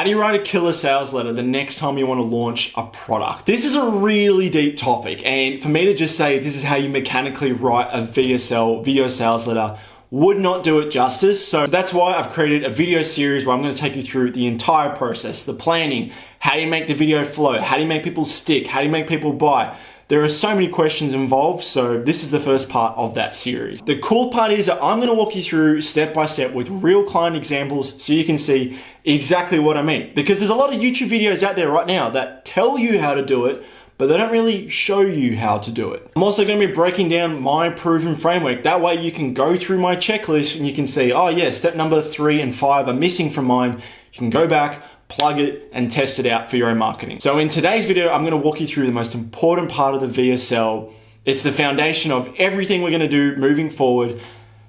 How do you write a killer sales letter the next time you want to launch a product? This is a really deep topic, and for me to just say this is how you mechanically write a VSL, video sales letter, would not do it justice. So that's why I've created a video series where I'm going to take you through the entire process, the planning, how do you make the video flow, how do you make people stick, how do you make people buy. There are so many questions involved, so this is the first part of that series. The cool part is that I'm gonna walk you through step by step with real client examples so you can see exactly what I mean. Because there's a lot of YouTube videos out there right now that tell you how to do it, but they don't really show you how to do it. I'm also gonna be breaking down my proven framework. That way you can go through my checklist and you can see, oh yeah, step number 3 and 5 are missing from mine. You can go back, plug it, and test it out for your own marketing. So in today's video, I'm gonna walk you through the most important part of the VSL. It's the foundation of everything we're gonna do moving forward,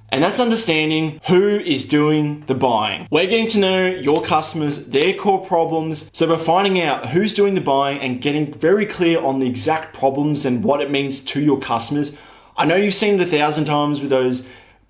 and that's understanding who is doing the buying. We're getting to know your customers, their core problems. So by finding out who's doing the buying and getting very clear on the exact problems and what it means to your customers. I know you've seen it 1,000 times with those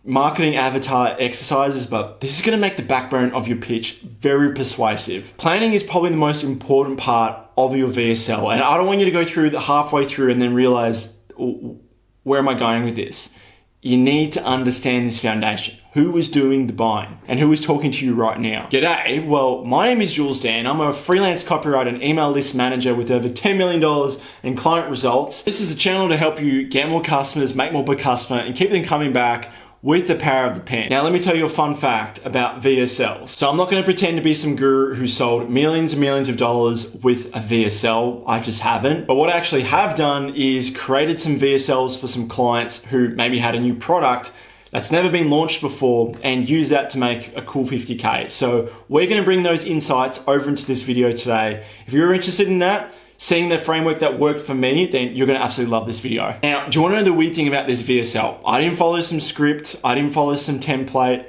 marketing avatar exercises, but this is gonna make the backbone of your pitch very persuasive. Planning is probably the most important part of your VSL, and I don't want you to go through the halfway through and then realize, where am I going with this? You need to understand this foundation. Who is doing the buying and who is talking to you right now? G'day, well, my name is Jules Dan. I'm a freelance copywriter and email list manager with over $10 million in client results. This is a channel to help you get more customers, make more per customer, and keep them coming back with the power of the pen. Now, let me tell you a fun fact about VSLs. So I'm not gonna pretend to be some guru who sold millions and millions of dollars with a VSL. I just haven't. But what I actually have done is created some VSLs for some clients who maybe had a new product that's never been launched before and use that to make a cool 50K. So we're gonna bring those insights over into this video today. If you're interested in that, seeing the framework that worked for me, then you're gonna absolutely love this video. Now, do you wanna know the weird thing about this VSL? I didn't follow some script, I didn't follow some template.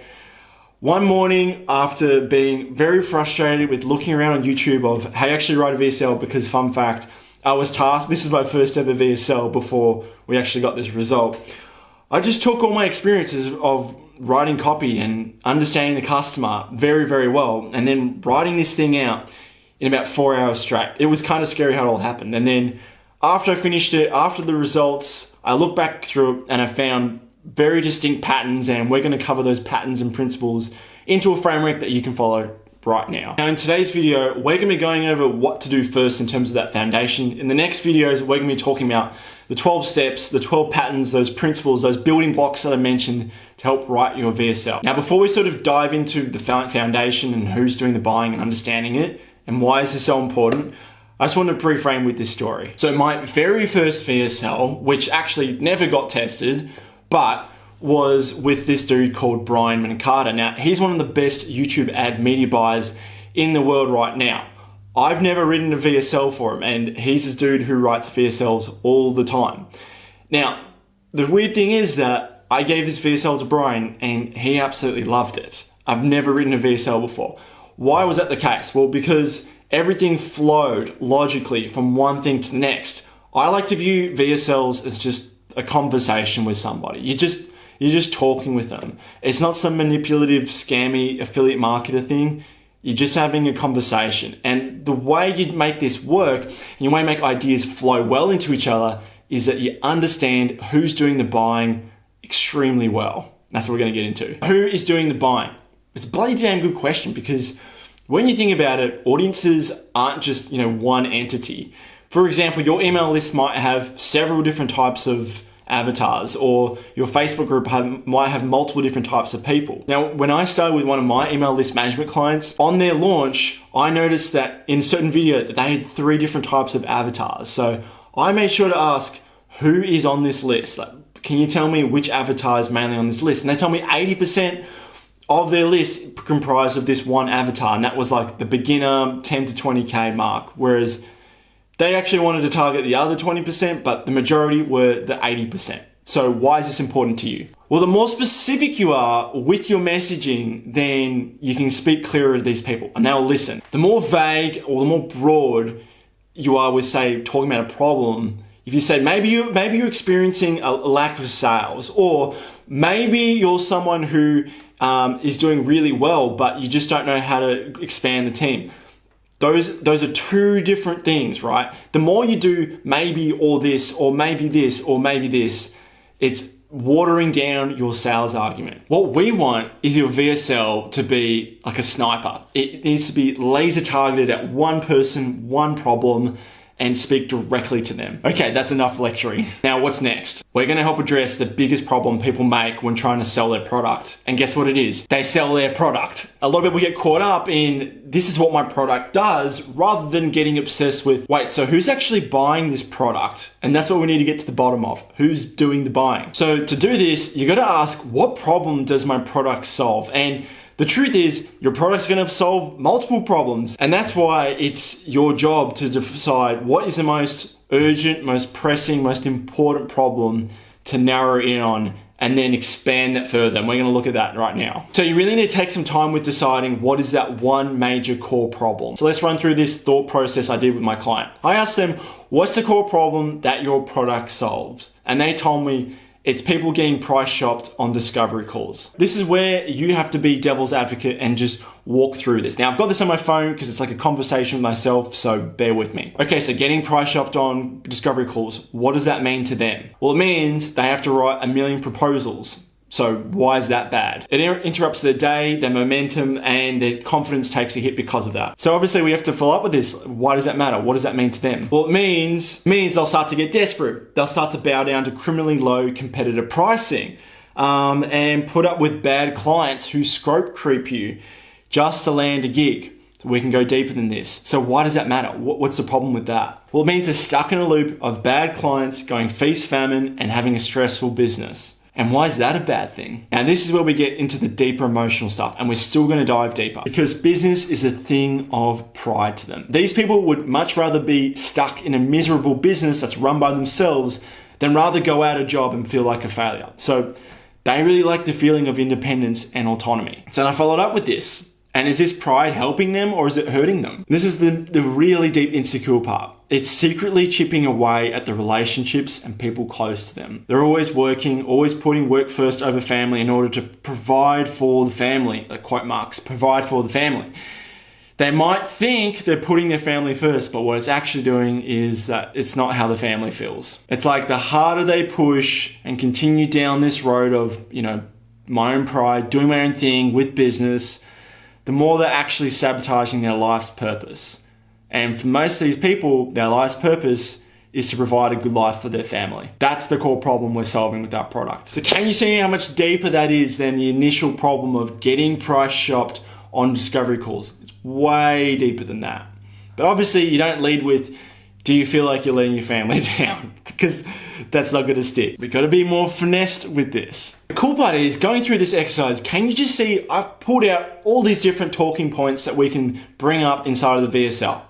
One morning, after being very frustrated with looking around on YouTube of how you actually write a VSL, because fun fact, I was tasked, this is my first ever VSL before we actually got this result. I just took all my experiences of writing copy and understanding the customer very, very well, and then writing this thing out in about 4 hours straight. It was kind of scary how it all happened. And then after I finished it, after the results, I looked back through it and I found very distinct patterns, and we're gonna cover those patterns and principles into a framework that you can follow right now. Now in today's video, we're gonna be going over what to do first in terms of that foundation. In the next videos, we're gonna be talking about the 12 steps, the 12 patterns, those principles, those building blocks that I mentioned to help write your VSL. Now before we sort of dive into the foundation and who's doing the buying and understanding it, and why is this so important? I just want to pre-frame with this story. So my very first VSL, which actually never got tested, but was with this dude called Brian Minkata. Now, he's one of the best YouTube ad media buyers in the world right now. I've never written a VSL for him, and he's this dude who writes VSLs all the time. Now, the weird thing is that I gave this VSL to Brian and he absolutely loved it. I've never written a VSL before. Why was that the case? Well, because everything flowed logically from one thing to the next. I like to view VSLs as just a conversation with somebody. You're just talking with them. It's not some manipulative, scammy affiliate marketer thing. You're just having a conversation. And the way you make this work, and your way to make ideas flow well into each other, is that you understand who's doing the buying extremely well. That's what we're gonna get into. Who is doing the buying? It's a bloody damn good question, because when you think about it, audiences aren't just, one entity. For example, your email list might have several different types of avatars, or your Facebook group might have multiple different types of people. Now, when I started with one of my email list management clients, on their launch, I noticed that in a certain video that they had 3 different types of avatars. So I made sure to ask, who is on this list? Like, can you tell me which avatar is mainly on this list? And they tell me 80% of their list comprised of this one avatar, and that was like the beginner 10 to 20K mark, whereas they actually wanted to target the other 20%, but the majority were the 80%. So why is this important to you? Well, the more specific you are with your messaging, then you can speak clearer to these people and they'll listen. The more vague or the more broad you are with, say, talking about a problem, if you say maybe you're experiencing a lack of sales, or maybe you're someone who is doing really well, but you just don't know how to expand the team. Those are two different things, right? The more you do maybe or this or maybe this or maybe this, it's watering down your sales argument. What we want is your VSL to be like a sniper. It needs to be laser targeted at one person, one problem, and speak directly to them. Okay, that's enough lecturing. Now what's next? We're gonna help address the biggest problem people make when trying to sell their product. And guess what it is? They sell their product. A lot of people get caught up in, this is what my product does, rather than getting obsessed with, wait, so who's actually buying this product? And that's what we need to get to the bottom of. Who's doing the buying? So to do this, you gotta ask, what problem does my product solve? And the truth is, your product's gonna solve multiple problems, and that's why it's your job to decide what is the most urgent, most pressing, most important problem to narrow in on, and then expand that further. And we're gonna look at that right now. So you really need to take some time with deciding what is that one major core problem. So let's run through this thought process I did with my client. I asked them, what's the core problem that your product solves? And they told me, it's people getting price shopped on discovery calls. This is where you have to be devil's advocate and just walk through this. Now, I've got this on my phone because it's like a conversation with myself, so bear with me. Okay, so getting price shopped on discovery calls, what does that mean to them? Well, it means they have to write 1 million proposals. So why is that bad? It interrupts their day, their momentum, and their confidence takes a hit because of that. So obviously we have to follow up with this. Why does that matter? What does that mean to them? Well, it means they'll start to get desperate. They'll start to bow down to criminally low competitive pricing, and put up with bad clients who scope creep you just to land a gig. We can go deeper than this. So why does that matter? What's the problem with that? Well, it means they're stuck in a loop of bad clients going feast famine and having a stressful business. And why is that a bad thing? Now, this is where we get into the deeper emotional stuff, and we're still going to dive deeper because business is a thing of pride to them. These people would much rather be stuck in a miserable business that's run by themselves than rather go out a job and feel like a failure. So they really like the feeling of independence and autonomy. So I followed up with this. And is this pride helping them or is it hurting them? This is the really deep insecure part. It's secretly chipping away at the relationships and people close to them. They're always working, always putting work first over family in order to provide for the family, like quote marks, provide for the family. They might think they're putting their family first, but what it's actually doing is that it's not how the family feels. It's like the harder they push and continue down this road of, my own pride, doing my own thing with business, the more they're actually sabotaging their life's purpose. And for most of these people, their life's purpose is to provide a good life for their family. That's the core problem we're solving with our product. So can you see how much deeper that is than the initial problem of getting price shopped on discovery calls? It's way deeper than that. But obviously you don't lead with, do you feel like you're letting your family down? Because that's not going to stick. We've got to be more finessed with this. The cool part is going through this exercise, can you just see I've pulled out all these different talking points that we can bring up inside of the VSL.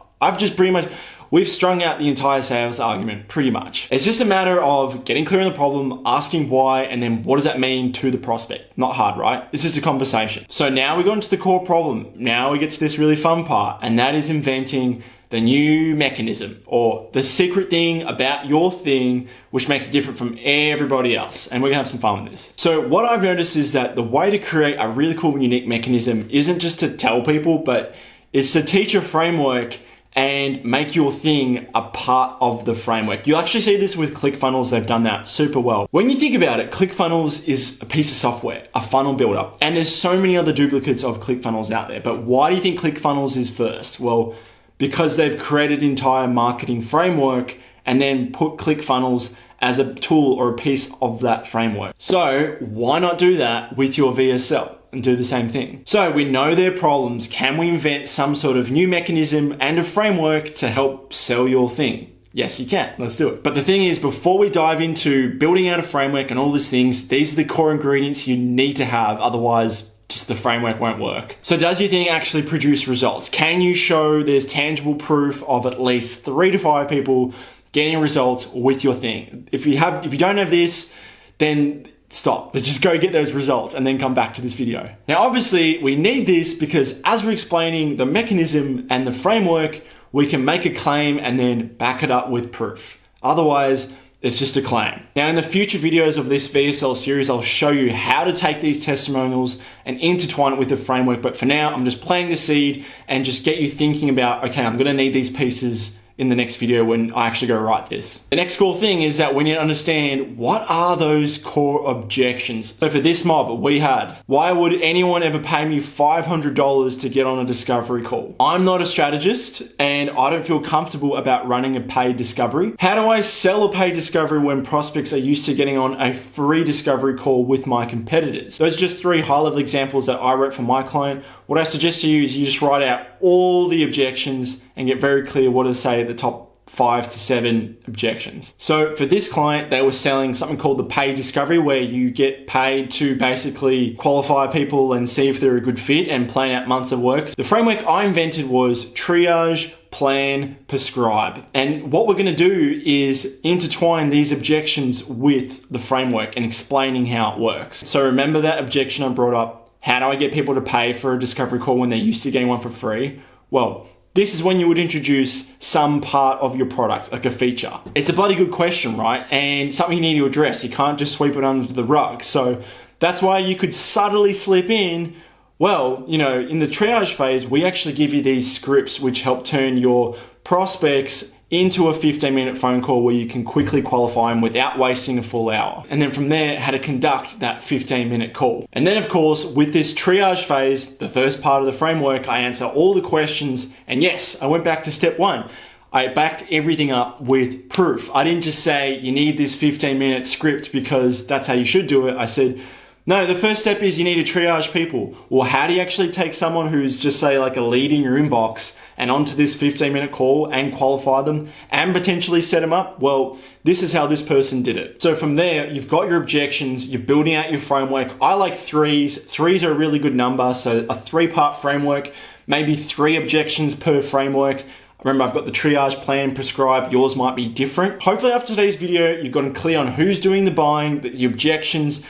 We've strung out the entire sales argument pretty much. It's just a matter of getting clear on the problem, asking why, and then what does that mean to the prospect? Not hard, right? It's just a conversation. So now we got into the core problem. Now we get to this really fun part, and that is inventing the new mechanism or the secret thing about your thing, which makes it different from everybody else. And we're gonna have some fun with this. So what I've noticed is that the way to create a really cool, unique mechanism isn't just to tell people, but it's to teach a framework and make your thing a part of the framework. You actually see this with ClickFunnels. They've done that super well. When you think about it, ClickFunnels is a piece of software, a funnel builder. And there's so many other duplicates of ClickFunnels out there. But why do you think ClickFunnels is first? Well, because they've created an entire marketing framework and then put ClickFunnels as a tool or a piece of that framework. So why not do that with your VSL and do the same thing? So we know their problems. Can we invent some sort of new mechanism and a framework to help sell your thing? Yes, you can. Let's do it. But the thing is, before we dive into building out a framework and all these things, these are the core ingredients you need to have. Otherwise, just the framework won't work. So does your thing actually produce results? Can you show there's tangible proof of at least 3 to 5 people getting results with your thing? If you don't have this, then stop. Let's just go get those results and then come back to this video. Now, obviously we need this because as we're explaining the mechanism and the framework, we can make a claim and then back it up with proof. Otherwise, It's just a claim. Now, in the future videos of this VSL series, I'll show you how to take these testimonials and intertwine it with the framework. But for now, I'm just planting the seed and just get you thinking about, okay, I'm gonna need these pieces in the next video when I actually go write this. The next cool thing is that we need to understand what are those core objections. So for this mob, we had, why would anyone ever pay me $500 to get on a discovery call? I'm not a strategist and I don't feel comfortable about running a paid discovery. How do I sell a paid discovery when prospects are used to getting on a free discovery call with my competitors? Those are just 3 high-level examples that I wrote for my client. What I suggest to you is you just write out all the objections and get very clear what to say at the top 5 to 7 objections. So for this client, they were selling something called the paid discovery, where you get paid to basically qualify people and see if they're a good fit and plan out months of work. The framework I invented was triage, plan, prescribe. And what we're gonna do is intertwine these objections with the framework and explaining how it works. So remember that objection I brought up. How do I get people to pay for a discovery call when they're used to getting one for free? Well, this is when you would introduce some part of your product, like a feature. It's a bloody good question, right? And something you need to address. You can't just sweep it under the rug. So that's why you could subtly slip in, well, you know, in the triage phase, we actually give you these scripts which help turn your prospects into a 15-minute phone call where you can quickly qualify them without wasting a full hour. And then from there, how to conduct that 15-minute call. And then of course, with this triage phase, the first part of the framework, I answer all the questions. And yes, I went back to step 1. I backed everything up with proof. I didn't just say you need this 15-minute script because that's how you should do it. I said, no, the first step is you need to triage people. Well, how do you actually take someone who's just say like a lead in your inbox and onto this 15-minute call and qualify them and potentially set them up? Well, this is how this person did it. So from there, you've got your objections, you're building out your framework. I like 3s. 3s are a really good number. So a 3-part framework, maybe 3 objections per framework. Remember, I've got the triage, plan, prescribe. Yours might be different. Hopefully after today's video, you've gotten clear on who's doing the buying, the objections,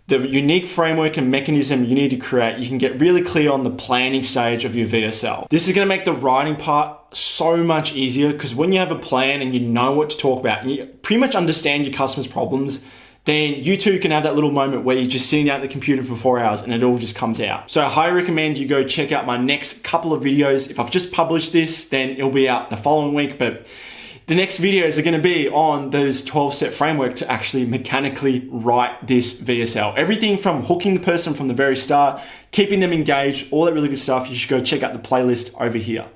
the unique framework and mechanism you need to create. You can get really clear on the planning stage of your VSL. This is gonna make the writing part so much easier, because when you have a plan and you know what to talk about and you pretty much understand your customers' problems, then you too can have that little moment where you're just sitting down at the computer for 4 hours and it all just comes out. So I highly recommend you go check out my next couple of videos. If I've just published this, then it'll be out the following week, but the next videos are going to be on those 12-step framework to actually mechanically write this VSL. Everything from hooking the person from the very start, keeping them engaged, all that really good stuff. You should go check out the playlist over here.